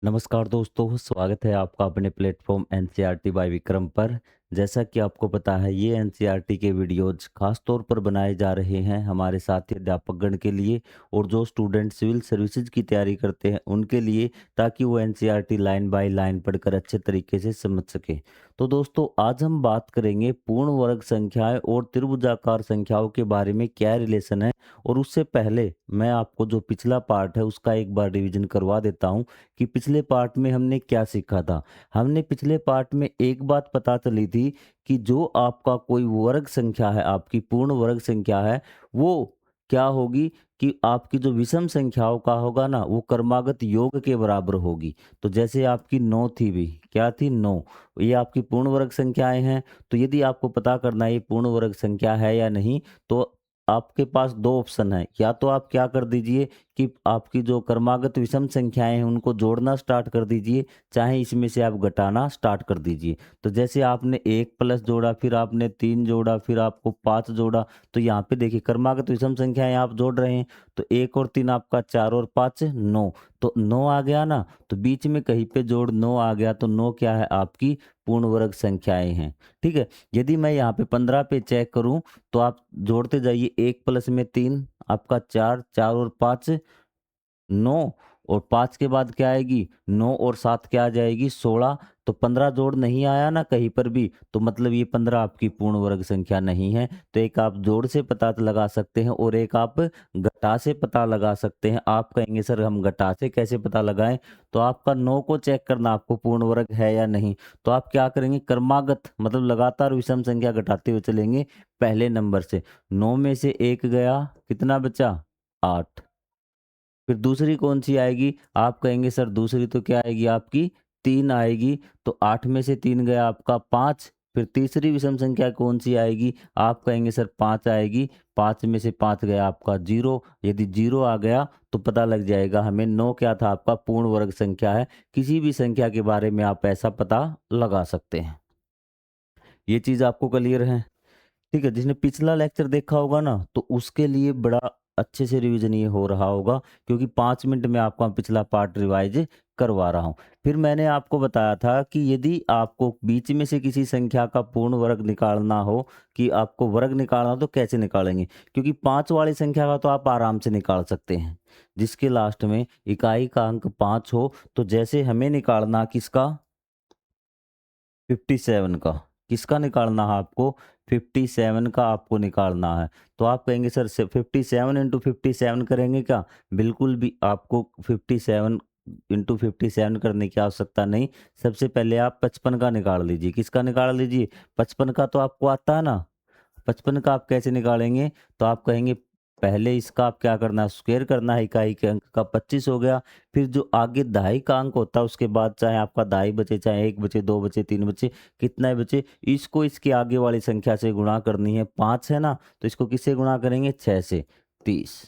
नमस्कार दोस्तों, स्वागत है आपका अपने प्लेटफॉर्म एनसीईआरटी बाय विक्रम पर। जैसा कि आपको पता है, ये एनसीईआरटी के वीडियोज़ खास तौर पर बनाए जा रहे हैं हमारे साथी अध्यापकगण के लिए और जो स्टूडेंट सिविल सर्विसेज की तैयारी करते हैं उनके लिए, ताकि वो एनसीईआरटी लाइन बाय लाइन पढ़कर अच्छे तरीके से समझ सकें। तो दोस्तों, आज हम बात करेंगे पूर्ण वर्ग संख्याएं और त्रिभुजाकार संख्याओं के बारे में क्या रिलेशन है। और उससे पहले मैं आपको जो पिछला पार्ट है उसका एक बार रिवीजन करवा देता हूँ कि पिछले पार्ट में हमने क्या सीखा था। हमने पिछले पार्ट में एक बात पता चली थी कि जो आपका कोई वर्ग संख्या है, आपकी पूर्ण वर्ग संख्या है, वो क्या होगी कि आपकी जो विषम संख्याओं का होगा ना, वो क्रमागत योग के बराबर होगी। तो जैसे आपकी 9 थी भी, क्या थी 9, ये आपकी पूर्ण वर्ग संख्याएं हैं। तो यदि आपको पता करना है ये पूर्ण वर्ग संख्या है या नहीं, तो आपके पास दो ऑप्शन है। या तो आप क्या कर दीजिए कि आपकी जो क्रमागत विषम संख्याएं हैं उनको जोड़ना स्टार्ट कर दीजिए, चाहे इसमें से आप घटाना स्टार्ट कर दीजिए। तो जैसे आपने 1 प्लस जोड़ा, फिर आपने 3 जोड़ा, फिर आपको 5 जोड़ा, तो यहाँ पे देखिए क्रमागत विषम संख्याएं आप जोड़ रहे हैं। तो 1 और 3 आपका 4 और 5 9, तो 9 आ गया ना। तो बीच में कहीं पे जोड़ 9 आ गया, तो 9 क्या है, आपकी पूर्ण वर्ग संख्याएं हैं। ठीक है। यदि मैं यहाँ पे 15 पे चेक करूं, तो आप जोड़ते जाइए, 1 प्लस में 3 आपका 4, 4 और 5 9, और 5 के बाद क्या आएगी 9, और 7 क्या आ जाएगी 16। तो 15 जोड़ नहीं आया ना कहीं पर भी, तो मतलब ये 15 आपकी पूर्ण वर्ग संख्या नहीं है। तो एक आप जोड़ से पता लगा सकते हैं और एक आप घटा से पता लगा सकते हैं। आप कहेंगे सर हम घटा से कैसे पता लगाएं? तो आपका 9 को चेक करना आपको पूर्ण वर्ग है या नहीं। तो आप क्या करेंगे, क्रमागत मतलब लगातार विषम संख्या घटाते हुए चलेंगे पहले नंबर से। 9 में से 1 गया, कितना बचा 8। फिर दूसरी कौन सी आएगी, आप कहेंगे सर दूसरी तो क्या आएगी आपकी 3 आएगी। तो 8 में से 3 गया आपका 5। फिर तीसरी विषम संख्या कौन सी आएगी, आप कहेंगे सर 5 आएगी। 5 में से 5 गया आपका 0। यदि 0 आ गया तो पता लग जाएगा हमें 9 क्या था, आपका पूर्ण वर्ग संख्या है। किसी भी संख्या के बारे में आप ऐसा पता लगा सकते हैं। ये चीज़ आपको क्लियर है? ठीक है। जिसने पिछला लेक्चर देखा होगा ना, तो उसके लिए बड़ा अच्छे से रिवीजन ये हो रहा होगा, क्योंकि 5 मिनट में आपका पिछला पार्ट रिवाइज करवा रहा हूँ। फिर मैंने आपको बताया था कि यदि आपको बीच में से किसी संख्या का पूर्ण वर्ग निकालना हो, कि आपको वर्ग निकालना हो, तो कैसे निकालेंगे? क्योंकि 5 वाली संख्या का तो आप आराम से निकाल सकते हैं, जिसके लास्ट में इकाई का अंक 5 हो। तो जैसे हमें निकालना किसका, 57 का। किसका निकालना है आपको, 57 का आपको निकालना है। तो आप कहेंगे सर 57 इंटू 57 करेंगे क्या? बिल्कुल भी आपको 57 इंटू 57 करने की आवश्यकता नहीं। सबसे पहले आप 55 का निकाल लीजिए। किसका निकाल लीजिए, 55 का तो आपको आता है ना। 55 का आप कैसे निकालेंगे, तो आप कहेंगे पहले इसका आप क्या करना है, स्क्वायर करना है। इकाई के अंक का 25 हो गया। फिर जो आगे दहाई का अंक होता है उसके बाद चाहे आपका दहाई बचे, चाहे 1 बचे, 2 बचे, 3 बचे, कितना ही बचे, इसको इसके आगे वाली संख्या से गुणा करनी है। 5 है ना, तो इसको किससे गुणा करेंगे, 6 से, 30।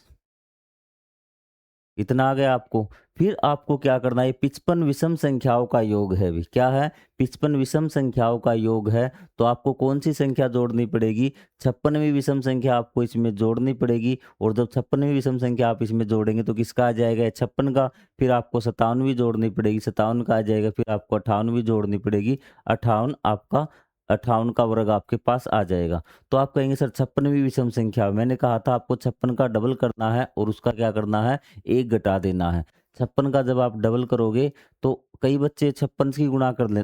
इतना आ गया आपको। फिर आपको क्या करना है, 55 विषम संख्याओं का योग है भी, क्या है, 55 विषम संख्याओं का योग है। तो आपको कौन सी संख्या जोड़नी पड़ेगी, 56वीं विषम संख्या आपको इसमें जोड़नी पड़ेगी। और जब 56वीं विषम संख्या आप इसमें जोड़ेंगे तो किसका आ जाएगा, 56 का। फिर आपको 57वीं जोड़नी पड़ेगी, 57 का आ जाएगा। फिर आपको 58वीं जोड़नी पड़ेगी, 58 आपका, 58 का वर्ग आपके पास आ जाएगा। तो आप कहेंगे सर 56वीं विषम संख्या, मैंने कहा था आपको 56 का डबल करना है और उसका क्या करना है, 1 घटा देना है। 56 का जब आप डबल करोगे, तो कई बच्चे 56 की गुणा कर ले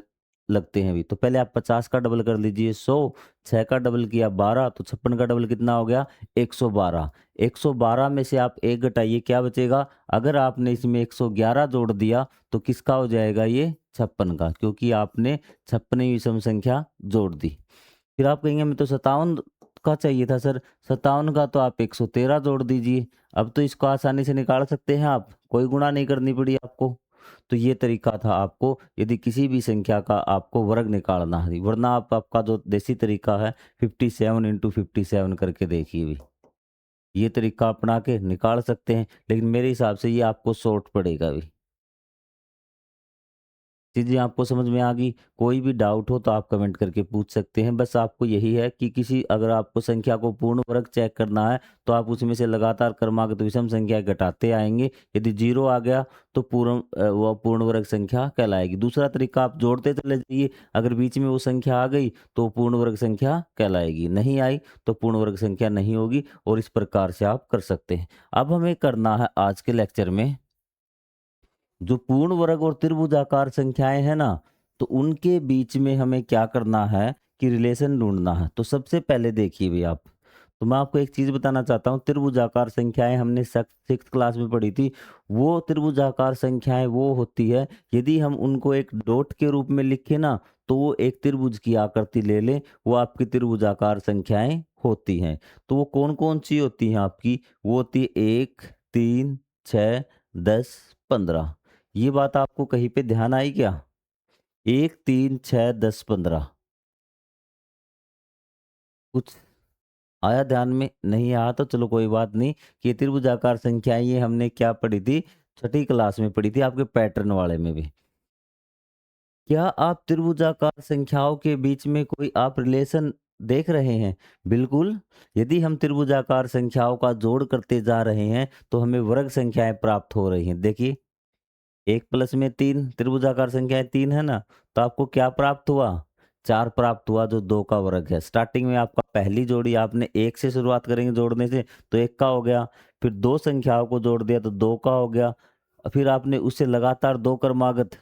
लगते हैं भी। तो पहले आप 50 का डबल कर लीजिए 100, 6 का डबल किया 12, तो 56 का डबल कितना हो गया 112। 112 में से आप 1 घटाइए, क्या बचेगा? अगर आपने इसमें 111 जोड़ दिया तो किसका हो जाएगा ये, 56 का, क्योंकि आपने 56वीं विषम संख्या जोड़ दी। फिर आप कहेंगे मैं तो 57 का चाहिए था सर। 57 का तो आप 113 जोड़ दीजिए। अब तो इसको आसानी से निकाल सकते हैं आप, कोई गुणा नहीं करनी पड़ी आपको। तो ये तरीका था आपको, यदि किसी भी संख्या का आपको वर्ग निकालना है। वरना आप, आपका जो देसी तरीका है 57 इंटू 57 करके देखिए भी, ये तरीका अपना के निकाल सकते हैं। लेकिन मेरे हिसाब से ये आपको शॉर्ट पड़ेगा भी। चीज़ें आपको समझ में आ गई? कोई भी डाउट हो तो आप कमेंट करके पूछ सकते हैं। बस आपको यही है कि किसी अगर आपको संख्या को पूर्ण वर्ग चेक करना है, तो आप उसमें से लगातार क्रमागत विषम संख्या घटाते आएँगे। यदि 0 आ गया तो वो पूर्ण वर्ग संख्या कहलाएगी। दूसरा तरीका आप जोड़ते चले जाइए, अगर बीच में वो संख्या आ गई तो पूर्ण वर्ग संख्या कहलाएगी, नहीं आई तो पूर्ण वर्ग संख्या नहीं होगी और इस प्रकार से आप कर सकते हैं। अब हमें करना है आज के लेक्चर में जो पूर्ण वर्ग और त्रिभुजाकार संख्याएं हैं ना, तो उनके बीच में हमें क्या करना है कि रिलेशन ढूंढना है। तो सबसे पहले देखिए भी आप, तो मैं आपको एक चीज बताना चाहता हूँ, त्रिभुजाकार संख्याएं हमने सिक्स क्लास में पढ़ी थी। वो त्रिभुजाकार संख्याएं वो होती है, यदि हम उनको एक डॉट के रूप में लिखे ना, तो वो एक त्रिभुज की आकृति ले ले, वो आपकी त्रिभुजाकार संख्याएं होती हैं। तो वो कौन कौन सी होती हैं आपकी? वो होती है 1, 3, 6, 10, 15। ये बात आपको कहीं पे ध्यान आई क्या? 1, 3, 6, 10, 15 कुछ आया ध्यान में? नहीं आया तो चलो कोई बात नहीं, कि ये त्रिभुजाकार संख्याएँ ये हमने क्या पढ़ी थी? छठी क्लास में पढ़ी थी आपके पैटर्न वाले में भी। क्या आप त्रिभुजाकार संख्याओं के बीच में कोई आप रिलेशन देख रहे हैं? बिल्कुल, यदि हम त्रिभुजाकार संख्याओं का जोड़ करते जा रहे हैं, तो हमें वर्ग संख्याएँ प्राप्त हो रही हैं। देखिए 1 प्लस में 3 त्रिभुजाकार संख्याएँ 3 है ना? तो आपको क्या प्राप्त हुआ? 4 प्राप्त हुआ जो 2 का वर्ग है। स्टार्टिंग में आपका पहली जोड़ी आपने 1 से शुरुआत करेंगे जोड़ने से तो 1 का हो गया। फिर 2 संख्याओं को जोड़ दिया तो 2 का हो गया। फिर आपने उससे लगातार 2 क्रमागत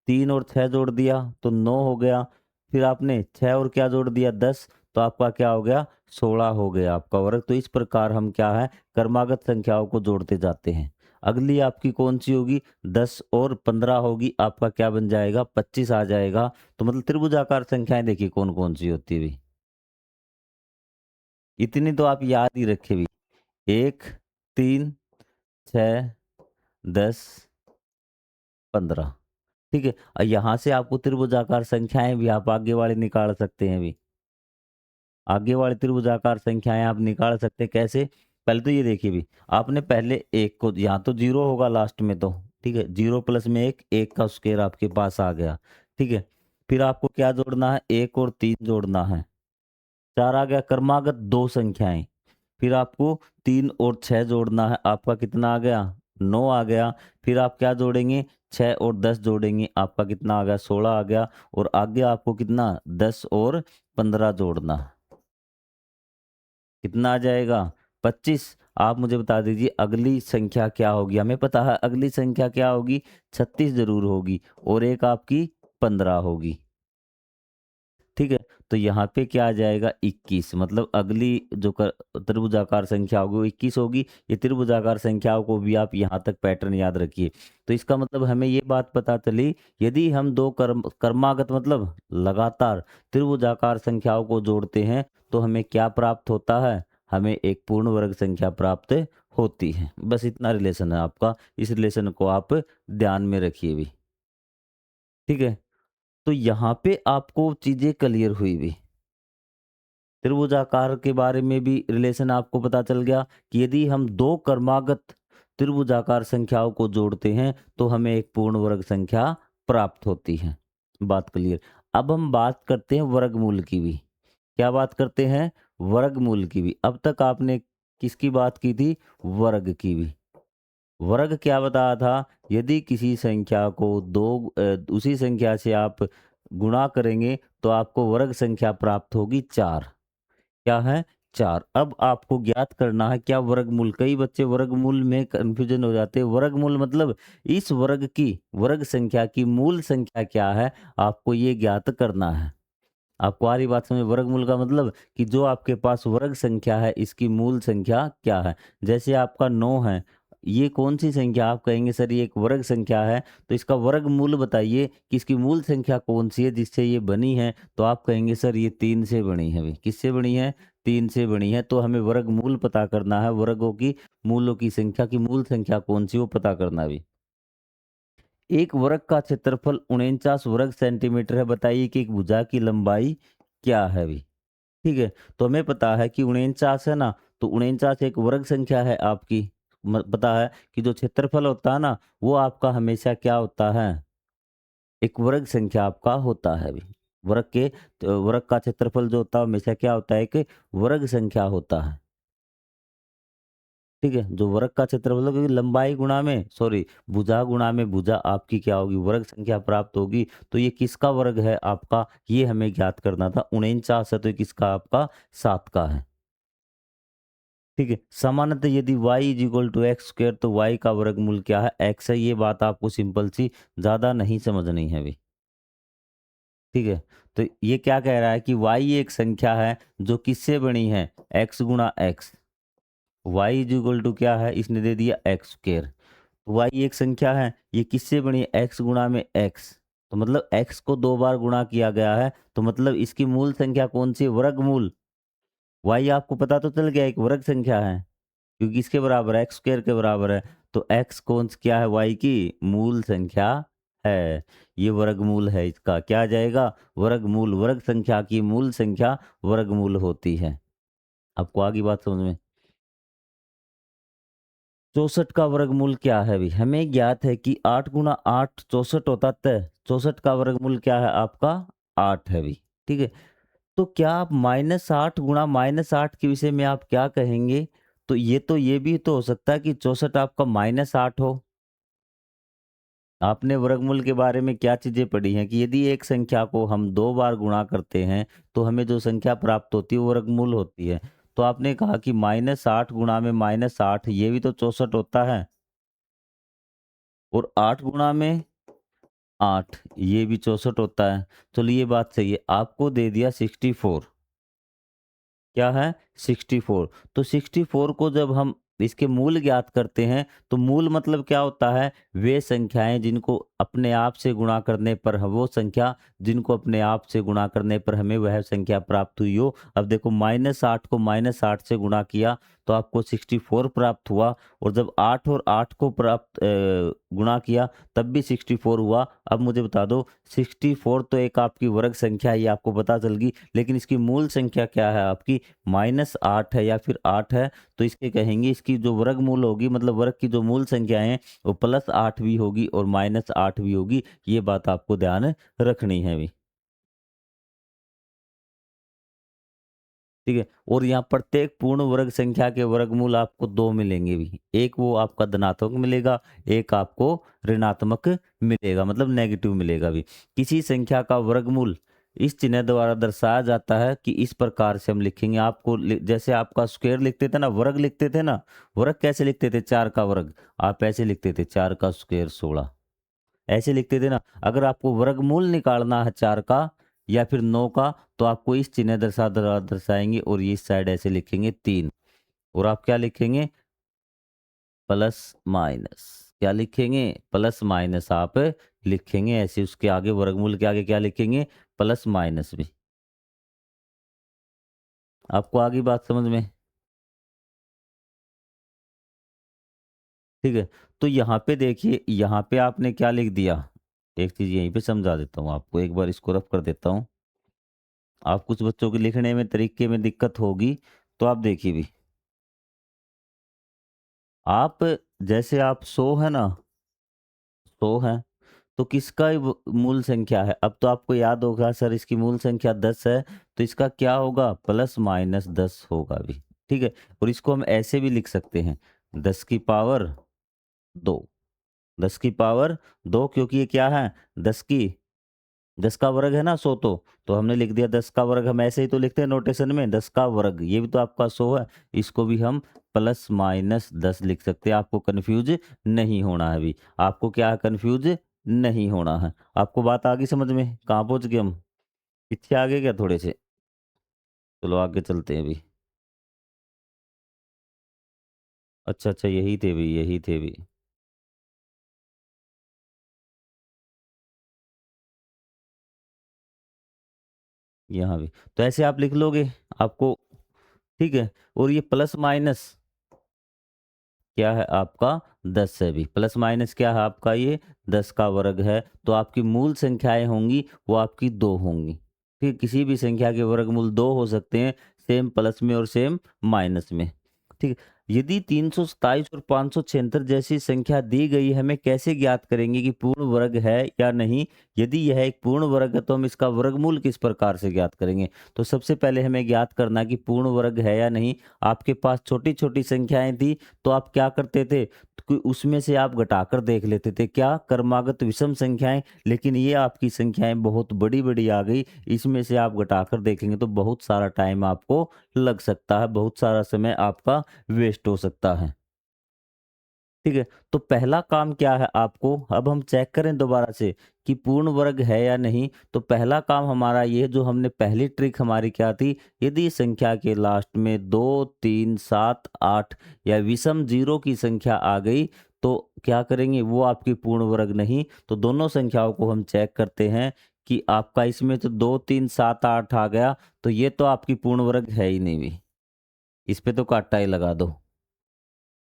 3 और 6 जोड़ दिया तो 9 हो गया। फिर आपने 6 और क्या जोड़ दिया 10, तो आपका क्या हो गया? 16 हो गया आपका वर्ग। तो इस प्रकार हम क्या है क्रमागत संख्याओं को जोड़ते जाते हैं। अगली आपकी कौन सी होगी? 10 और 15 होगी, आपका क्या बन जाएगा? 25 आ जाएगा। तो मतलब त्रिभुजाकार संख्याएं देखिए कौन कौन सी होती है भी। इतनी तो आप याद ही रखे भी। 1, 3, 6, 10, 15। ठीक है, और यहाँ से आपको त्रिभुजाकार संख्याएं भी आप आगे वाली निकाल सकते हैं भी। आगे वाली त्रिभुजाकार संख्याएं आप निकाल सकते हैं कैसे? पहले तो ये देखिए भी, आपने पहले एक को, यहाँ तो जीरो होगा लास्ट में तो, ठीक है, जीरो प्लस में एक, एक का स्क्वायर आपके पास आ गया, ठीक है। फिर आपको क्या जोड़ना है? 1 और 3 जोड़ना है, 4 आ गया। क्रमागत दो संख्याएं, फिर आपको 3 और 6 जोड़ना है, आपका कितना आ गया? 9 आ गया। फिर आप क्या जोड़ेंगे? 6 और 10 जोड़ेंगे, आपका कितना आ गया? 16 आ गया। और आगे आपको कितना? 10 और 15 जोड़ना, कितना आ जाएगा? 25। आप मुझे बता दीजिए अगली संख्या क्या होगी? हमें पता है अगली संख्या क्या होगी? 36 जरूर होगी, और एक आपकी 15 होगी, ठीक है। तो यहाँ पे क्या आ जाएगा? 21। मतलब अगली जो त्रिभुजाकार संख्या होगी वो 21 होगी। ये त्रिभुजाकार संख्याओं को भी आप यहाँ तक पैटर्न याद रखिए। तो इसका मतलब हमें ये बात पता चली, यदि हम दो क्रमागत मतलब लगातार त्रिभुजाकार संख्याओं को जोड़ते हैं तो हमें क्या प्राप्त होता है? हमें एक पूर्ण वर्ग संख्या प्राप्त होती है। बस इतना रिलेशन है आपका, इस रिलेशन को आप ध्यान में रखिए भी, ठीक है। तो यहाँ पे आपको चीजें क्लियर हुई भी, त्रिभुजाकार के बारे में भी रिलेशन आपको पता चल गया कि यदि हम दो क्रमागत त्रिभुजाकार संख्याओं को जोड़ते हैं तो हमें एक पूर्ण वर्ग संख्या प्राप्त होती है। बात क्लियर। अब हम बात करते हैं वर्गमूल की भी। क्या बात करते हैं? वर्गमूल की भी। अब तक आपने किसकी बात की थी? वर्ग की भी। वर्ग क्या बताया था? यदि किसी संख्या को उसी संख्या से आप गुणा करेंगे तो आपको वर्ग संख्या प्राप्त होगी 4। क्या है? 4। अब आपको ज्ञात करना है क्या वर्गमूल। कई बच्चे वर्गमूल में कंफ्यूजन हो जाते हैं। वर्गमूल मतलब इस वर्ग की, वर्ग संख्या की मूल संख्या क्या है, आपको ये ज्ञात करना है। आपको आ रही बात समझ? वर्गमूल का मतलब कि जो आपके पास वर्ग संख्या है इसकी मूल संख्या क्या है। जैसे आपका 9 है, ये कौन सी संख्या? आप कहेंगे सर ये एक वर्ग संख्या है, तो इसका वर्गमूल बताइए कि इसकी मूल संख्या कौन सी है जिससे ये बनी है। तो आप कहेंगे सर ये 3 से बनी है। भाई किससे बनी है? 3 से बनी है। तो हमें वर्गमूल पता करना है, वर्गों की मूलों की संख्या की मूल संख्या कौन सी वो पता करना भी। एक वर्ग का क्षेत्रफल 49 वर्ग सेंटीमीटर है, बताइए कि एक भुजा की लंबाई क्या है भी। ठीक है, तो हमें पता है कि 49 है ना, तो 49 एक वर्ग संख्या है आपकी। पता है कि जो क्षेत्रफल होता है ना वो आपका हमेशा क्या होता है? एक वर्ग संख्या आपका होता है अभी। वर्ग के वर्ग का क्षेत्रफल जो होता है हमेशा क्या होता है, एक वर्ग संख्या होता है। ठीक है? जो वर्ग का क्षेत्रफल है, क्योंकि लंबाई गुणा में सॉरी भुजा गुणा में भुजा आपकी क्या होगी, वर्ग संख्या प्राप्त होगी। तो ये किसका वर्ग है आपका, ये हमें ज्ञात करना था। 49 है तो ये किसका आपका 7 का है। ठीक है? सामान्यतः यदि y is equal to X square तो y का वर्गमूल क्या है, x है। ये बात आपको सिंपल सी ज़्यादा नहीं समझनी है अभी। ठीक है? तो ये क्या कह रहा है कि y एक संख्या है जो किससे बनी है, x गुणा x। y is equal to क्या है, इसने दे दिया एक्स स्क्वायर। y एक संख्या है, ये किससे बनी है, x गुणा में x। तो मतलब x को 2 बार गुणा किया गया है, तो मतलब इसकी मूल संख्या कौन सी है, वर्गमूल। y आपको पता तो चल गया एक वर्ग संख्या है, क्योंकि इसके बराबर है, एक्स स्क्वायर के बराबर है। तो x कौन क्या है, y की मूल संख्या है। ये वर्गमूल है इसका, क्या आ जाएगा, वर्गमूल। वर्ग संख्या की मूल संख्या वर्गमूल होती है। आपको आगे बात समझ में। 64 का वर्गमूल क्या है, भी हमें ज्ञात है कि 8 गुणा 8 64 होता है। 64 का वर्गमूल क्या है आपका 8 है भी। ठीक है? तो क्या आप -8 गुणा -8 के विषय में आप क्या कहेंगे, तो ये भी तो हो सकता है कि 64 आपका -8 हो। आपने वर्गमूल के बारे में क्या चीजें पढ़ी हैं कि यदि एक संख्या को हम 2 बार गुणा करते हैं तो हमें जो संख्या प्राप्त होती है वो वर्गमूल होती है। तो आपने कहा कि -8 गुणा में -8 ये भी तो 64 होता है, और 8 गुणा में 8 ये भी 64 होता है। चलो ये बात सही है, आपको दे दिया 64। क्या है 64। तो 64 को जब हम इसके मूल ज्ञात करते हैं तो मूल मतलब क्या होता है, वे संख्याएं जिनको अपने आप से गुणा करने पर वो संख्या जिनको अपने आप से गुणा करने पर हमें वह संख्या प्राप्त हुई हो। अब देखो -8 को -8 से गुणा किया तो आपको 64 प्राप्त हुआ, और जब 8 और 8 को गुणा किया तब भी 64 हुआ। अब मुझे बता दो 64 तो एक आपकी वर्ग संख्या है, ये आपको पता चल गई, लेकिन इसकी मूल संख्या क्या है आपकी, -8 है या फिर 8 है। तो इसके कहेंगे इसकी जो वर्गमूल होगी, मतलब वर्ग की जो मूल संख्या है वो +8 भी होगी और -8 भी होगी। ये बात आपको ध्यान रखनी है भी। ठीक है? और यहाँ प्रत्येक पूर्ण वर्ग संख्या के वर्गमूल आपको 2 मिलेंगे भी। एक वो आपका धनात्मक मिलेगा, एक आपको ऋणात्मक मिलेगा, मतलब नेगेटिव मिलेगा भी। किसी संख्या का वर्गमूल इस चिन्ह द्वारा दर्शाया जाता है कि इस प्रकार से हम लिखेंगे। आपको जैसे आपका स्क्वायर लिखते थे ना, वर्ग लिखते थे ना, वर्ग कैसे लिखते थे, 4 का वर्ग। आप ऐसे लिखते थे 4 का स्क्वायर 16, ऐसे लिखते थे ना। अगर आपको वर्गमूल निकालना है 4 का या फिर 9 का, तो आपको इस चिन्ह दर्शाएंगे और ये इस साइड ऐसे लिखेंगे 3, और आप क्या लिखेंगे, प्लस माइनस। क्या लिखेंगे, प्लस माइनस आप लिखेंगे ऐसे। उसके आगे वर्गमूल के आगे क्या लिखेंगे, प्लस माइनस भी। आपको आगे बात समझ में। ठीक है? तो यहाँ पे देखिए, यहाँ पे आपने क्या लिख दिया, एक चीज यहीं पे समझा देता हूँ आपको, एक बार इसको रफ कर देता हूँ। आप कुछ बच्चों के लिखने में तरीके में दिक्कत होगी, तो आप देखिए भी। आप जैसे आप 100 है ना, 100 है, तो किसका मूल संख्या है। अब तो आपको याद होगा सर इसकी मूल संख्या 10 है, तो इसका क्या होगा, +-10 होगा भी। ठीक है? और इसको हम ऐसे भी लिख सकते हैं, 10 की पावर 2। 10 की पावर 2, क्योंकि ये क्या है, 10 का वर्ग है ना 100, तो हमने लिख दिया 10 का वर्ग। हम ऐसे ही तो लिखते हैं नोटेशन में 10 का वर्ग, ये भी तो आपका 100 है। इसको भी हम +-10 लिख सकते हैं। आपको कंफ्यूज नहीं होना है अभी, आपको क्या है, कंफ्यूज नहीं होना है। आपको बात आ गई समझ में, कहाँ पहुंच गए हम, पीछे आ गए क्या थोड़े से। चलो आगे चलते हैं अभी। अच्छा अच्छा, यही थे भी, यही थे भी। यहाँ भी तो ऐसे आप लिख लोगे आपको। ठीक है? और ये प्लस माइनस क्या है आपका, 10 है भी। प्लस माइनस क्या है आपका, ये 10 का वर्ग है। तो आपकी मूल संख्याएं होंगी वो आपकी 2 होंगी। ठीक, किसी भी संख्या के वर्गमूल 2 हो सकते हैं, सेम प्लस में और सेम माइनस में। ठीक है? यदि 327 और 576 जैसी संख्या दी गई, हमें कैसे ज्ञात करेंगे कि पूर्ण वर्ग है या नहीं? यदि यह एक पूर्ण वर्ग है तो हम इसका वर्गमूल किस प्रकार से ज्ञात करेंगे? तो सबसे पहले हमें ज्ञात करना कि पूर्ण वर्ग है या नहीं। आपके पास छोटी-छोटी संख्याएँ थी, तो आप क्या करते थे कि उसमें से आप घटाकर देख लेते थे। क्या? क्रमागत विषम संख्याएँ। लेकिन ये आपकी संख्याएँ बहुत बड़ी-बड़ी आ गई, इसमें से आप घटाकर देखेंगे तो बहुत सारा टाइम आपको लग सकता है, बहुत सारा समय आपका वेस्ट हो सकता है। ठीक है? तो पहला काम क्या है आपको, अब हम चेक करें दोबारा से कि पूर्ण वर्ग है या नहीं, तो पहला काम हमारा ये जो हमने पहली ट्रिक हमारी क्या थी, यदि संख्या के लास्ट में 2, 3, 7, 8 या विषम ज़ीरो की संख्या आ गई, तो क्या करेंगे, वो आपकी पूर्ण वर्ग नहीं। तो दोनों संख्याओं को हम चेक करते हैं कि आपका इसमें तो 2, 3, 7, 8 आ गया, तो ये तो आपकी पूर्ण वर्ग है ही नहीं भी। इस पे तो काटा ही लगा दो।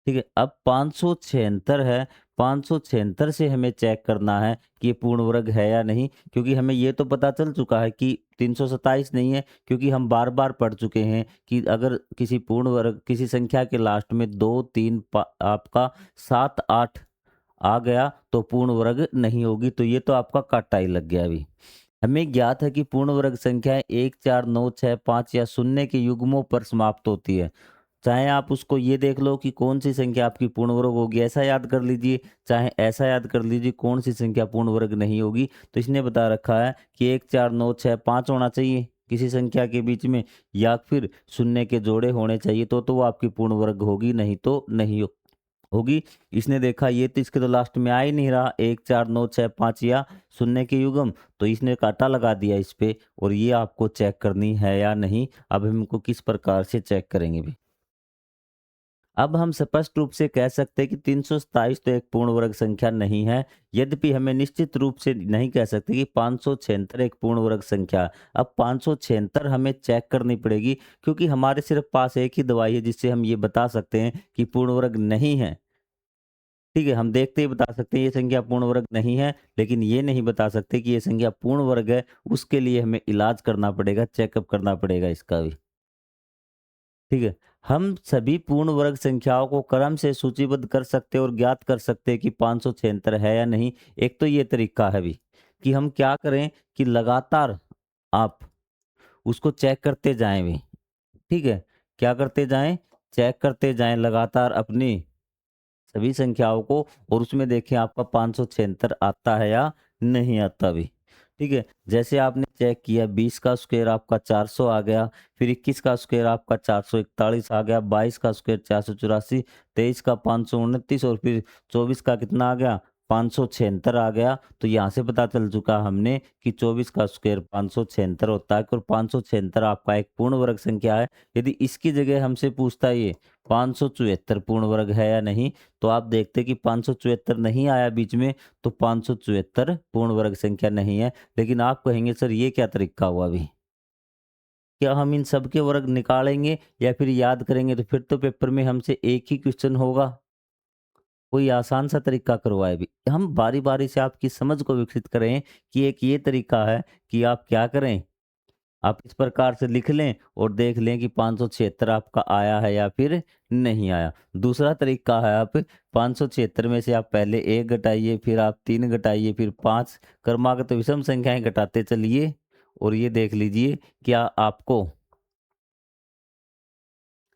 ठीक है, अब 576 है, 576 से हमें चेक करना है कि ये पूर्ण वर्ग है या नहीं, क्योंकि हमें ये तो पता चल चुका है कि 327 नहीं है, क्योंकि हम बार-बार पढ़ चुके हैं कि अगर किसी पूर्ण वर्ग किसी संख्या के लास्ट में 2, 3 आपका 7, 8 आ गया तो पूर्ण वर्ग नहीं होगी, तो ये तो आपका काटा ही लग गया अभी। हमें ज्ञात है कि पूर्ण वर्ग संख्याएँ 1, 4, 9, 6, 5 या शून्य के युग्मों पर समाप्त होती है। चाहे आप उसको ये देख लो कि कौन-सी संख्या आपकी पूर्ण वर्ग होगी, ऐसा याद कर लीजिए, चाहे ऐसा याद कर लीजिए कौन-सी संख्या पूर्ण वर्ग नहीं होगी। तो इसने बता रखा है कि 1, 4, 9, 6, 5 होना चाहिए किसी संख्या के बीच में, या फिर शून्य के जोड़े होने चाहिए, तो वो आपकी पूर्ण वर्ग होगी, नहीं तो नहीं होगी। इसने देखा ये तो इसके तो लास्ट में आ ही नहीं रहा 1, 4, 9, 6, 5 या शून्य के युग्म, तो इसने काटा लगा दिया इस पे, और ये आपको चेक करनी है या नहीं। अब हम इनको किस प्रकार से चेक करेंगे भी। अब हम स्पष्ट रूप से कह सकते हैं कि 327 तो एक पूर्ण वर्ग संख्या नहीं है। यद्यपि हमें निश्चित रूप से नहीं कह सकते कि 576 एक पूर्ण वर्ग संख्या है। अब 576 हमें चेक करनी पड़ेगी, क्योंकि हमारे सिर्फ पास एक ही दवाई है जिससे हम ये बता सकते हैं कि पूर्ण वर्ग नहीं है। ठीक है, हम देखते ही बता सकते हैं ये संख्या पूर्ण वर्ग नहीं है, लेकिन ये नहीं बता सकते कि ये संख्या पूर्ण वर्ग है। उसके लिए हमें इलाज करना पड़ेगा, चेकअप करना पड़ेगा इसका भी। ठीक है, हम सभी पूर्ण वर्ग संख्याओं को क्रम से सूचीबद्ध कर सकते हैं और ज्ञात कर सकते हैं कि 576 है या नहीं। एक तो ये तरीका है भी कि हम क्या करें कि लगातार आप उसको चेक करते जाएं भी। ठीक है, क्या करते जाएं, चेक करते जाएं लगातार अपनी सभी संख्याओं को, और उसमें देखें आपका 576 आता है या नहीं आता भी। ठीक है, जैसे आपने चेक किया 20 का स्क्वायर आपका 400 आ गया, फिर 21 का स्क्वायर आपका 441 आ गया, 22 का स्क्वायर 484, 23 का 529 और फिर 24 का कितना आ गया 576 आ गया। तो यहाँ से पता चल चुका हमने कि 24 का स्क्वायर 576 होता है, और 576 आपका एक पूर्ण वर्ग संख्या है। यदि इसकी जगह हमसे पूछता है ये 574 पूर्ण वर्ग है या नहीं, तो आप देखते हैं कि 574 नहीं आया बीच में, तो 574 पूर्ण वर्ग संख्या नहीं है। लेकिन आप कहेंगे सर ये क्या तरीका हुआ अभी? क्या हम इन सब के वर्ग निकालेंगे या फिर याद करेंगे, तो फिर तो पेपर में हमसे एक ही क्वेश्चन होगा। कोई आसान सा तरीका करवाए भी। हम बारी-बारी से आपकी समझ को विकसित करें कि एक ये तरीका है कि आप क्या करें, आप इस प्रकार से लिख लें और देख लें कि 576 आपका आया है या फिर नहीं आया। दूसरा तरीका है, आप 576 में से आप पहले 1 घटाइए, फिर आप 3 घटाइए, फिर 5 क्रमागत विषम संख्याएँ घटाते चलिए, और ये देख लीजिए क्या आपको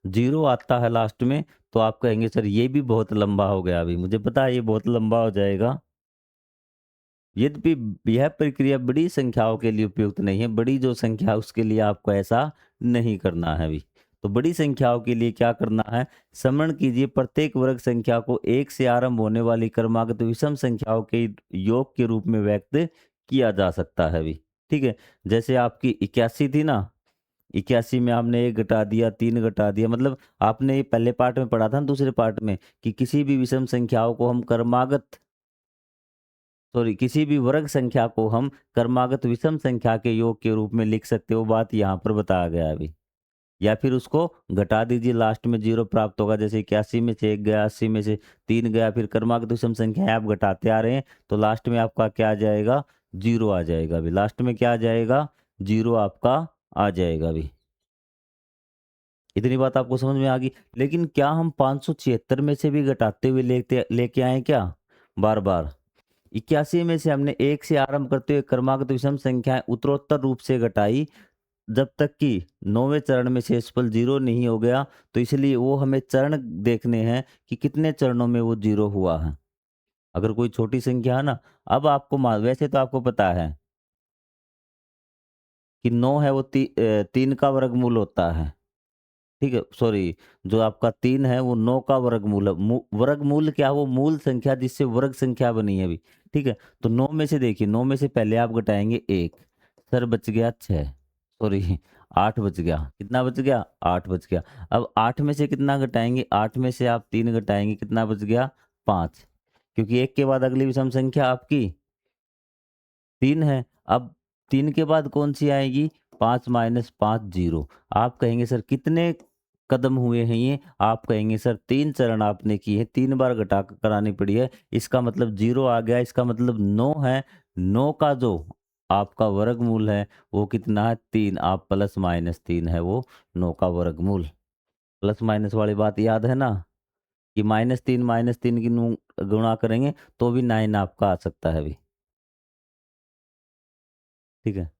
0 आता है लास्ट में, तो आप कहेंगे सर ये भी बहुत लंबा हो गया अभी, मुझे पता है ये बहुत लंबा हो जाएगा। यद्यपि यह प्रक्रिया बड़ी संख्याओं के लिए उपयुक्त नहीं है, बड़ी जो संख्या है उसके लिए आपको ऐसा नहीं करना है अभी। तो बड़ी संख्याओं के लिए क्या करना है, स्मरण कीजिए प्रत्येक वर्ग संख्या को 1 से आरंभ होने वाली क्रमागत विषम संख्याओं के योग के रूप में व्यक्त किया जा सकता है अभी। ठीक है, जैसे आपकी 81 थी ना, 81 में आपने 1 घटा दिया, 3 घटा दिया, मतलब आपने ये पहले पार्ट में पढ़ा था ना, दूसरे पार्ट में कि किसी भी विषम संख्याओं को हम क्रमागत सॉरी किसी भी वर्ग संख्या को हम क्रमागत विषम संख्या के योग के रूप में लिख सकते हो, बात यहाँ पर बताया गया है अभी। या फिर उसको घटा दीजिए, लास्ट में 0 प्राप्त होगा, जैसे 81 में से 1 गया, 80 में से 3 गया, फिर क्रमागत विषम संख्या आप घटाते आ रहे हैं, तो लास्ट में आपका क्या आ जाएगा, 0 आ जाएगा अभी। लास्ट में क्या आ जाएगा, 0 आपका आ जाएगा अभी। इतनी बात आपको समझ में आ गई। लेकिन क्या हम 576 में से भी घटाते हुए लेके आए क्या? बार-बार। 81 में से हमने 1 से आरंभ करते हुए क्रमागत विषम संख्याएँ उत्तरोत्तर रूप से घटाई, जब तक कि 9वें चरण में शेषफल 0 नहीं हो गया, तो इसलिए वो हमें चरण देखने हैं कि कितने चरणों में वो 0 हुआ है। अगर कोई छोटी संख्या है ना, अब आपको वैसे तो आपको पता है कि 9 है वो 3 का वर्गमूल होता है। ठीक है, सॉरी, जो आपका 3 है वो 9 का वर्गमूल है। वर्गमूल क्या है? वो मूल संख्या जिससे वर्ग संख्या बनी है अभी। ठीक है, तो 9 में से देखिए, 9 में से पहले आप घटाएंगे 1, सर बच गया 6, सॉरी 8 बच गया। कितना बच गया? 8 बच गया। अब 8 में से कितना घटाएंगे? 8 में से आप 3 घटाएंगे, कितना बच गया? 5, क्योंकि 1 के बाद अगली विषम संख्या आपकी 3 है। अब 3 के बाद कौन-सी आएगी? 5 माइनस 5 0। आप कहेंगे सर कितने कदम हुए हैं ये? आप कहेंगे सर 3 चरण आपने किए हैं, 3 बार घटा कर करानी पड़ी है। इसका मतलब 0 आ गया, इसका मतलब 9 है। 9 का जो आपका वर्गमूल है वो कितना है? 3। आप प्लस माइनस 3 है वो 9 का वर्गमूल। प्लस माइनस वाली बात याद है ना? कि -3 की गुणा करेंगे तो भी 9 आपका आ सकता है अभी। ठीक है।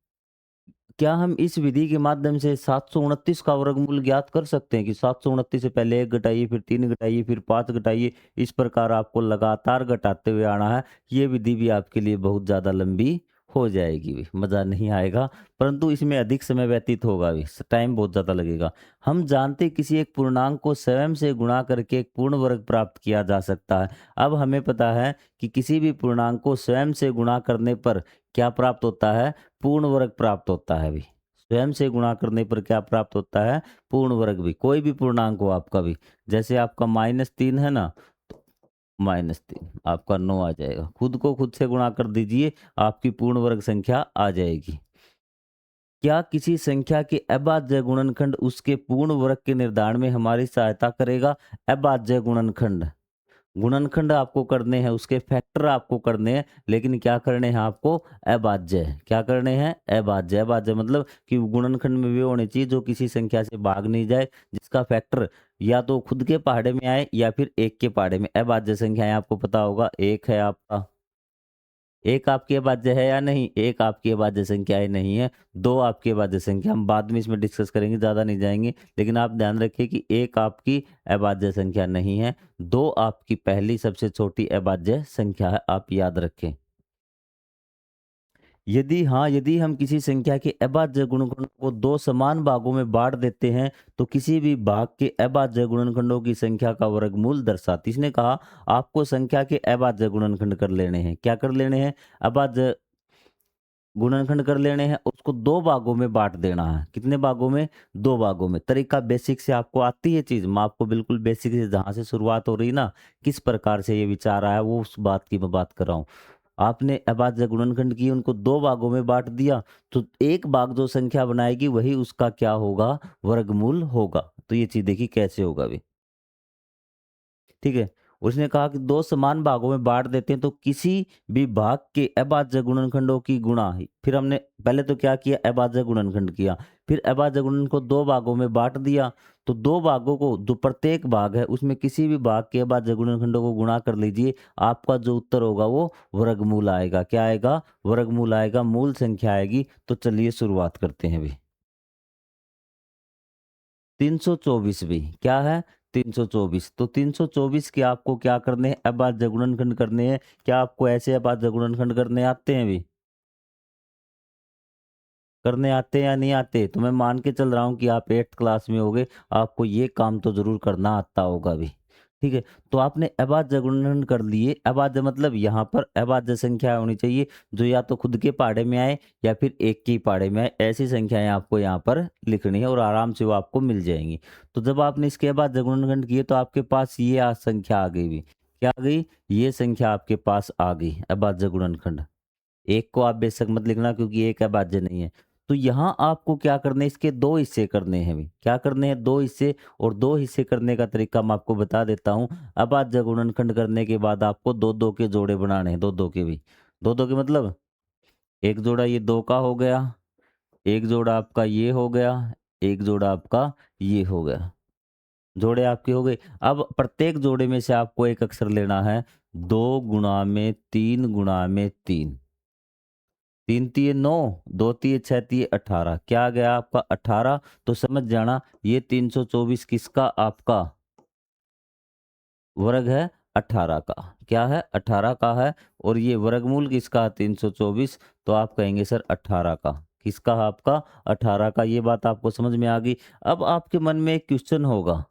क्या हम इस विधि के माध्यम से 729 का वर्गमूल ज्ञात कर सकते हैं कि 729 से पहले 1 घटाइए, फिर 3 घटाइए, फिर 5 घटाइए, इस प्रकार आपको लगातार घटाते हुए आना है। ये विधि भी आपके लिए बहुत ज़्यादा लंबी हो जाएगी भी, मज़ा नहीं आएगा, परंतु इसमें अधिक समय व्यतीत होगा भी, टाइम बहुत ज़्यादा लगेगा। हम जानते हैं किसी एक पूर्णांक को स्वयं से गुणा करके एक पूर्ण वर्ग प्राप्त किया जा सकता है। अब हमें पता है कि किसी भी पूर्णांक को स्वयं से गुणा करने पर क्या प्राप्त होता है? पूर्ण वर्ग प्राप्त होता है अभी। स्वयं से गुणा करने पर क्या प्राप्त होता है? पूर्ण वर्ग भी। कोई भी पूर्णांक हो आपका भी। जैसे आपका -3 है ना, तो -3 आपका 9 आ जाएगा। खुद को खुद से गुणा कर दीजिए, आपकी पूर्ण वर्ग संख्या आ जाएगी। क्या किसी संख्या के अभाज्य गुणनखंड उसके पूर्ण वर्ग के निर्धारण में हमारी सहायता करेगा? अभाज्य गुणनखंड। गुणनखंड आपको करने हैं, उसके फैक्टर आपको करने हैं, लेकिन क्या करने हैं आपको? अभाज्य। क्या करने हैं? अभाज्य। अभाज्य मतलब कि गुणनखंड में वे होने चाहिए जो किसी संख्या से भाग नहीं जाए, जिसका फैक्टर या तो खुद के पहाड़े में आए या फिर एक के पहाड़े में। अभाज्य संख्याएं आपको पता होगा, एक है आपका, एक आपकी अभाज्य है या नहीं? एक आपकी अभाज्य संख्याएं नहीं है, दो आपकी अभाज्य संख्या, हम बाद में इसमें डिस्कस करेंगे, ज़्यादा नहीं जाएंगे, लेकिन आप ध्यान रखिए कि एक आपकी अभाज्य संख्या नहीं है, दो आपकी पहली सबसे छोटी अभाज्य संख्या है, आप याद रखें। यदि हाँ, यदि हम किसी संख्या के अभाज्य गुणनखंड को दो समान भागों में बांट देते हैं, तो किसी भी भाग के अभाज्य गुणनखंडों की संख्या का वर्गमूल दर्शाती। इसने कहा आपको संख्या के अभाज्य गुणनखंड कर लेने हैं। क्या कर लेने हैं? अभाज्य गुणनखंड कर लेने हैं, उसको दो भागों में बांट देना है। कितने भागों में? दो भागों में। तरीका बेसिक से आपको आती है चीज, मैं आपको बिल्कुल बेसिक से जहां से शुरुआत हो रही ना, किस प्रकार से ये विचार आया वो उस बात की मैं बात कर रहा हूँ। आपने अभाज्य गुणनखंड की उनको दो भागों में बांट दिया, तो एक भाग जो संख्या बनाएगी वही उसका क्या होगा? वर्गमूल होगा। तो ये चीज देखिए कैसे होगा अभी। ठीक है। उसने कहा कि दो समान भागों में बांट देते हैं तो किसी भी भाग के अभाज्य गुणनखंडों की गुणा ही, फिर हमने पहले तो क्या किया? अभाज्य गुणनखंड किया, फिर अभाज्य गुणन को दो भागों में बांट दिया, तो दो भागों को, जो प्रत्येक भाग है उसमें किसी भी भाग के अभाज्य गुणनखंडों को गुणा कर लीजिए, आपका जो उत्तर होगा वो वर्गमूल आएगा। क्या आएगा? वर्गमूल आएगा, मूल संख्या आएगी। तो चलिए शुरुआत करते हैं अभी। 324 भी क्या है? 324। तो 324 के आपको क्या करने हैं? अभाज्य गुणनखंड करने हैं। क्या आपको ऐसे अभाज्य गुणनखंड करने आते हैं भी? करने आते हैं या नहीं आते? तो मैं मान के चल रहा हूँ कि आप 8th क्लास में होगे, आपको ये काम तो जरूर करना आता होगा भी। ठीक है। तो आपने अभाज्य गुणनखंड कर लिए। अभाज्य मतलब यहाँ पर अभाज्य संख्या होनी चाहिए जो या तो खुद के पाड़े में आए या फिर एक के ही पाड़े में आए, ऐसी संख्याएं आपको यहाँ पर लिखनी है और आराम से वो आपको मिल जाएंगी। तो जब आपने इसके अभाज्य गुणनखंड किए तो आपके पास ये संख्या आ गई भी। क्या आ गई? ये संख्या आपके पास आ गई, अभाज्य गुणनखंड। एक को आप बेशक मत लिखना क्योंकि एक अभाज्य नहीं है। तो यहाँ आपको क्या करने हैं? इसके दो हिस्से करने हैं भी। क्या करने हैं? दो हिस्से। और दो हिस्से करने का तरीका मैं आपको बता देता हूँ। अभाज्य गुणनखंड करने के बाद आपको दो दो के जोड़े बनाने हैं, दो दो के भी। दो दो के मतलब एक जोड़ा ये दो का हो गया, एक जोड़ा आपका ये हो गया, एक जोड़ा आपका ये हो गया। जोड़े आपके हो गए। अब प्रत्येक जोड़े में से आपको एक अक्षर लेना है। 2 गुणा में 3 गुणा में 3। 3 तिये 9, 2 तिये 6 तिये 18। क्या आ गया आपका 18। तो समझ जाना ये 324 किसका आपका वर्ग है 18 का। क्या है 18 का है। और ये वर्गमूल किसका 324। तो आप कहेंगे सर 18 का। किसका आपका 18 का। ये बात आपको समझ में आ गई। अब आपके मन में एक क्वेश्चन होगा,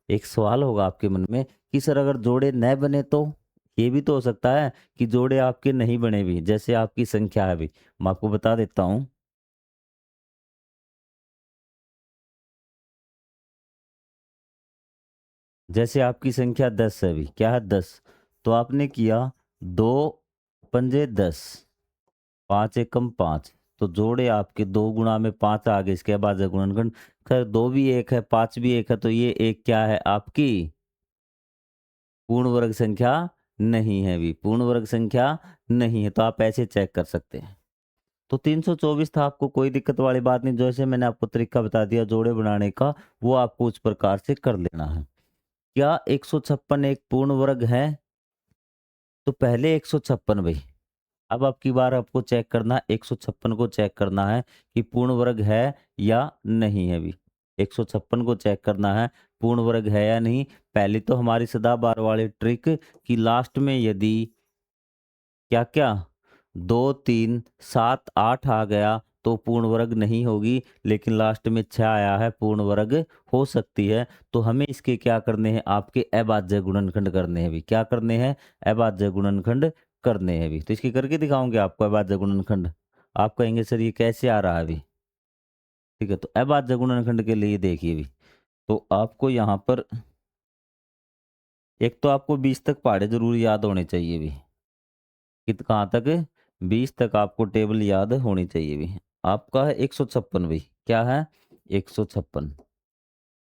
एक सवाल होगा आपके मन में कि सर अगर जोड़े न बने तो। ये भी तो हो सकता है कि जोड़े आपके नहीं बने भी, जैसे आपकी संख्या है भी। मैं आपको बता देता हूं। जैसे आपकी संख्या 10 है भी, क्या है 10। तो आपने किया 2 पंजे 10, 5 एकम 5। तो जोड़े आपके 2 गुणा में 5 आ गए। इसके बाद है गुणनखंड। खैर 2 भी एक है 5 भी एक है, तो ये एक क्या है आपकी पूर्ण वर्ग संख्या नहीं है भी। पूर्ण वर्ग संख्या नहीं है। तो आप ऐसे चेक कर सकते हैं। तो 324 था, आपको कोई दिक्कत वाली बात नहीं। जैसे मैंने आपको तरीका बता दिया जोड़े बनाने का, वो आपको उस प्रकार से कर लेना है। क्या 156 एक पूर्ण वर्ग है। तो पहले 156 भाई। अब आपकी बार आपको चेक करना 156 को चेक करना है कि पूर्ण वर्ग है या नहीं है भी। 156 को चेक करना है पूर्ण वर्ग है या नहीं। पहली तो हमारी सदाबहार वाली ट्रिक कि लास्ट में यदि क्या क्या 2 3 7 8 आ गया तो पूर्ण वर्ग नहीं होगी, लेकिन लास्ट में 6 आया है पूर्ण वर्ग हो सकती है। तो हमें इसके क्या करने हैं आपके अभाज्य गुणनखंड करने हैं भी। क्या करने हैं अभाज्य गुणनखंड करने हैं भी। तो इसकी करके दिखाऊंगे आपको अभाज्य गुणनखंड। आप कहेंगे सर ये कैसे आ रहा है अभी। ठीक है, तो अभाज्य गुणनखंड के लिए देखिए भी। तो आपको यहाँ पर एक तो आपको 20 तक पहाड़े जरूर याद होने चाहिए भी। कित कहाँ तक 20 तक आपको टेबल याद होनी चाहिए भी। आपका है 156 भाई। क्या है 156।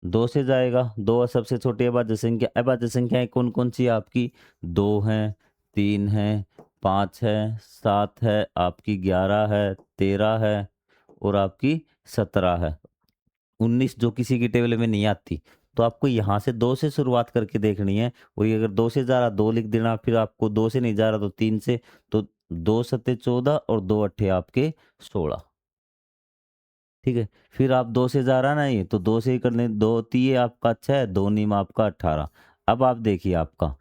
2 से जाएगा। 2 सबसे छोटी अभाज्य संख्या। अभाज्य संख्याएं कौन कौन सी है आपकी 2 है 3 है 5 है 7 है आपकी 11 है 13 है और आपकी 17 है। 19 जो किसी की टेबल में नहीं आती। तो आपको यहाँ से 2 से शुरुआत करके देखनी है। वही अगर 2 से जा रहा 2 लिख देना, फिर आपको 2 से नहीं जा रहा तो 3 से। तो 2 सत्ते 14 और 2 अट्ठे आपके 16। ठीक है, फिर आप 2 से जा रहा ना ये, तो 2 से ही कर लें। 2 तीय आपका 6, 2 नीम आपका 18। अब आप देखिए आपका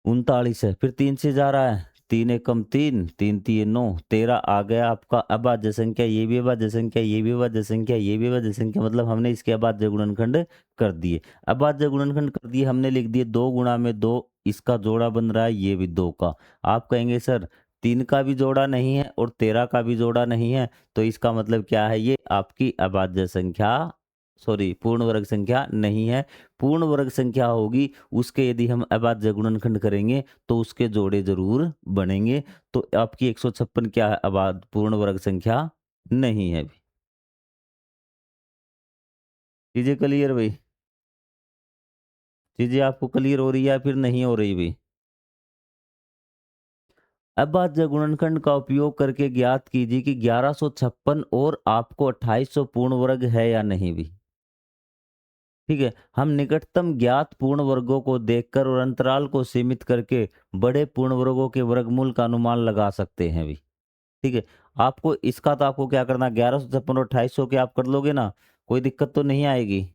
39 है। फिर 3 से जा रहा है, 3 एकम 3, 3 तिये 9, 13 आ गया आपका अभाज्य संख्या। ये भी अभाज्य संख्या, ये भी अभाज्य संख्या, ये भी अभाज्य संख्या। मतलब हमने इसके अभाज्य गुणनखंड कर दिए। अभाज्य गुणनखंड कर दिए हमने, लिख दिए 2 गुणा में 2। इसका जोड़ा बन रहा है ये भी 2 का। आप कहेंगे सर 3 का भी जोड़ा नहीं है और 13 का भी जोड़ा नहीं है, तो इसका मतलब क्या है ये आपकी अभाज्य संख्या, सॉरी पूर्ण वर्ग संख्या नहीं है। पूर्ण वर्ग संख्या होगी उसके यदि हम अभाज्य गुणनखंड करेंगे तो उसके जोड़े जरूर बनेंगे। तो आपकी 156 क्या है अभाज्य पूर्ण वर्ग संख्या नहीं है। चीजें क्लियर भाई। चीजें आपको क्लियर हो रही है या फिर नहीं हो रही भाई। अभाज्य गुणनखंड का उपयोग करके ज्ञात कीजिए कि 1156 और आपको 2800 पूर्ण वर्ग है या नहीं भी। ठीक है, हम निकटतम ज्ञात पूर्ण वर्गों को देखकर और अंतराल को सीमित करके बड़े पूर्ण वर्गों के वर्गमूल का अनुमान लगा सकते हैं भी। ठीक है, आपको इसका तो आपको क्या करना 1156 और 2800 के आप कर लोगे ना, कोई दिक्कत तो नहीं आएगी।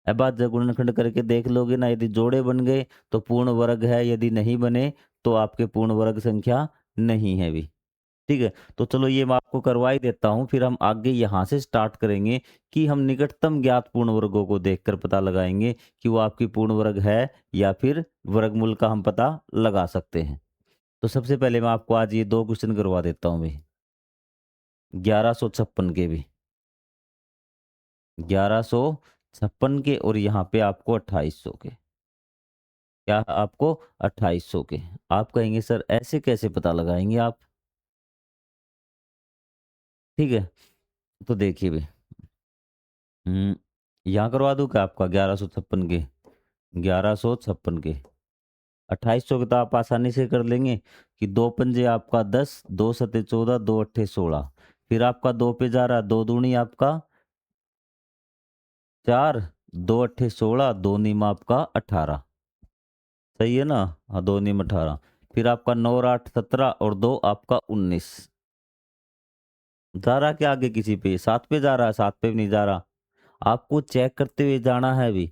अब बात गुणनखंड करके देख लोगे ना, यदि जोड़े बन गए तो पूर्ण वर्ग है, यदि नहीं बने तो आपके पूर्ण वर्ग संख्या नहीं है भी। ठीक है, तो चलो ये मैं आपको करवा ही देता हूँ, फिर हम आगे यहाँ से स्टार्ट करेंगे कि हम निकटतम ज्ञात पूर्ण वर्गों को देखकर पता लगाएंगे कि वो आपकी पूर्ण वर्ग है या फिर वर्गमूल का हम पता लगा सकते हैं। तो सबसे पहले मैं आपको आज ये 2 क्वेश्चन करवा देता हूँ भाई। 1156 के भी, 1156 के और यहाँ पे आपको 2800 के। क्या आपको 2800 के। आप कहेंगे सर ऐसे कैसे पता लगाएंगे आप। ठीक है, तो देखिए भाई। यहाँ करवा दूं क्या आपका 1156 के। 1156 के 2800 के तो आप आसानी से कर लेंगे कि 2 पंजे आपका 10, 2 सत्ते 14, 2 अट्ठे 16। फिर आपका 2 पे जा रहा है, 2 दूनी आपका 4, 2 अट्ठे 16, 2 नीम आपका 18। सही है ना? हाँ, 2 नीम 18। फिर आपका 9 और 8 17 और 2 आपका 19। जा रहा क्या आगे किसी पे? 7 पे जा रहा है, 7 पे भी नहीं जा रहा। आपको चेक करते हुए जाना है अभी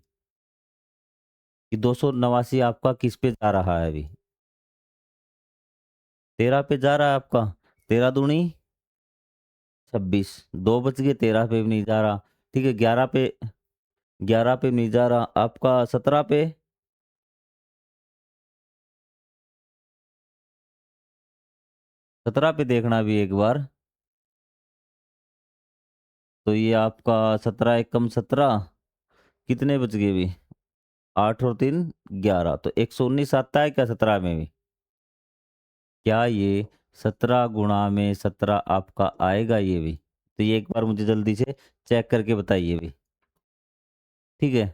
कि 289 आपका किस पे जा रहा है अभी? 13 पे जा रहा है आपका। 13 दूनी 26, 2 बच गए, 13 पे भी नहीं जा रहा। ठीक है, 11 पे नहीं जा रहा आपका। 17 पे, 17 पे देखना भी एक बार। तो ये आपका 17 एकम 17, कितने बच गए भी? 8 और 3 11, तो 119 आता है क्या 17 में भी? क्या ये 17 गुणा में 17 आपका आएगा ये भी? तो ये एक बार मुझे जल्दी से चेक करके बताइए भी। ठीक है,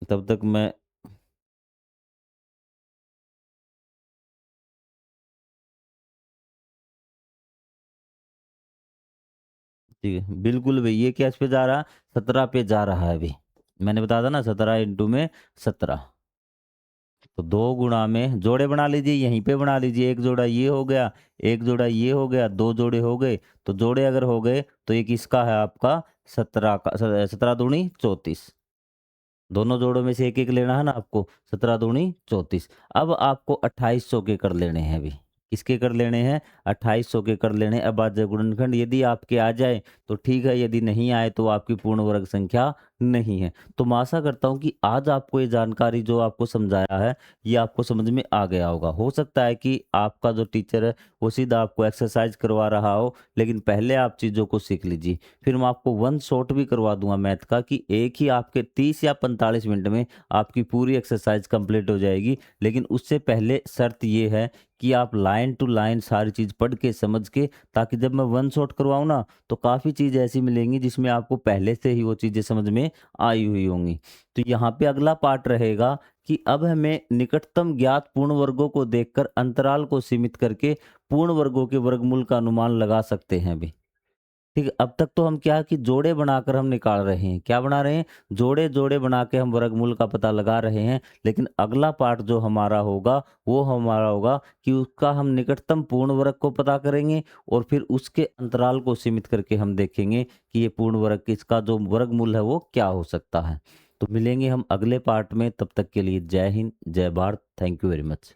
तब तक मैं, ठीक है बिल्कुल भाई, ये क्या इस पे जा रहा? 17 पे जा रहा है अभी। मैंने बताया था ना 17 इंटू में 17। तो 2 गुणा में जोड़े बना लीजिए, यहीं पे बना लीजिए। एक जोड़ा ये हो गया, एक जोड़ा ये हो गया, 2 जोड़े हो गए। तो जोड़े अगर हो गए तो ये किसका है आपका? 17 का। 17 दूनी 34। दोनों जोड़ों में से एक एक लेना है ना आपको। 17 दूनी 34। अब आपको 2800 के कर लेने हैं अभी। किसके कर लेने हैं? 2800 के कर लेने हैं। अब आज गुणनखंड यदि आपके आ जाए तो ठीक है, यदि नहीं आए तो आपकी पूर्ण वर्ग संख्या नहीं है। तो मैं आशा करता हूँ कि आज आपको ये जानकारी जो आपको समझाया है ये आपको समझ में आ गया होगा। हो सकता है कि आपका जो टीचर है वो सीधा आपको एक्सरसाइज करवा रहा हो, लेकिन पहले आप चीज़ों को सीख लीजिए। फिर मैं आपको वन शॉट भी करवा दूंगा मैथ का, कि एक ही आपके 30 या 45 मिनट में आपकी पूरी एक्सरसाइज कंप्लीट हो जाएगी। लेकिन उससे पहले शर्त ये है कि आप लाइन टू लाइन सारी चीज़ पढ़ के समझ के, ताकि जब मैं वन शॉट करवाऊँ ना तो काफ़ी चीज़ ऐसी मिलेंगी जिसमें आपको पहले से ही वो चीज़ें समझ में आई हुई होंगी। तो यहाँ पे अगला पार्ट रहेगा कि अब हमें निकटतम ज्ञात पूर्ण वर्गों को देखकर अंतराल को सीमित करके पूर्ण वर्गों के वर्गमूल का अनुमान लगा सकते हैं भी। ठीक है, अब तक तो हम क्या है कि जोड़े बनाकर हम निकाल रहे हैं। क्या बना रहे हैं? जोड़े जोड़े बना के हम वर्गमूल का पता लगा रहे हैं। लेकिन अगला पार्ट जो हमारा होगा वो हमारा होगा कि उसका हम निकटतम पूर्ण वर्ग को पता करेंगे और फिर उसके अंतराल को सीमित करके हम देखेंगे कि ये पूर्ण वर्ग किसका जो वर्गमूल है वो क्या हो सकता है। तो मिलेंगे हम अगले पार्ट में, तब तक के लिए जय हिंद, जय Bharat. Thank you very much.